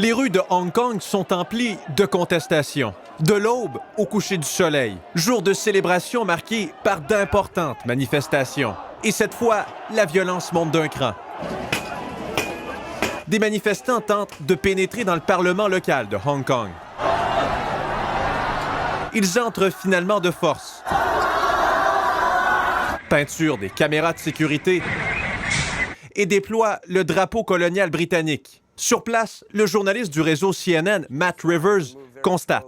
Les rues de Hong Kong sont emplies de contestations. De l'aube au coucher du soleil, jour de célébration marqué par d'importantes manifestations. Et cette fois, la violence monte d'un cran. Des manifestants tentent de pénétrer dans le Parlement local de Hong Kong. Ils entrent finalement de force. Peinture des caméras de sécurité et déploient le drapeau colonial britannique. Sur place, le journaliste du réseau CNN, Matt Rivers, constate.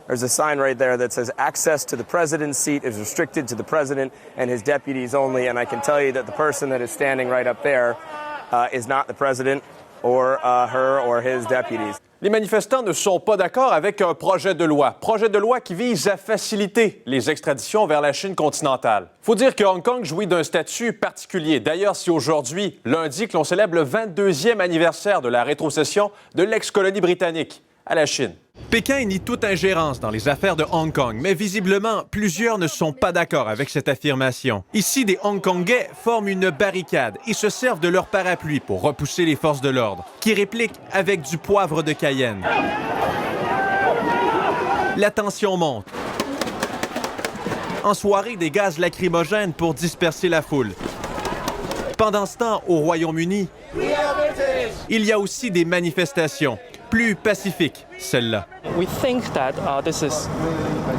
There's a sign right there that says access to the president's seat is restricted to the president and his deputies only. And I can tell you that the person that is standing right up there is not the president or her or his deputies. Les manifestants ne sont pas d'accord avec un projet de loi qui vise à faciliter les extraditions vers la Chine continentale. Il faut dire que Hong Kong jouit d'un statut particulier. D'ailleurs, c'est aujourd'hui, lundi, que l'on célèbre le 22e anniversaire de la rétrocession de l'ex-colonie britannique à la Chine. Pékin nie toute ingérence dans les affaires de Hong Kong, mais visiblement, plusieurs ne sont pas d'accord avec cette affirmation. Ici, des Hongkongais forment une barricade et se servent de leur parapluie pour repousser les forces de l'ordre, qui répliquent avec du poivre de Cayenne. La tension monte. En soirée, des gaz lacrymogènes pour disperser la foule. Pendant ce temps, au Royaume-Uni, il y a aussi des manifestations. Plus pacifique, celle-là. We think that this is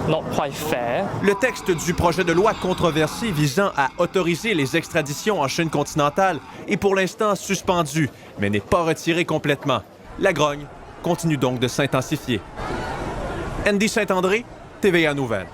not quite fair. Le texte du projet de loi controversé visant à autoriser les extraditions en Chine continentale est pour l'instant suspendu, mais n'est pas retiré complètement. La grogne continue donc de s'intensifier. Andy Saint-André, TVA Nouvelles.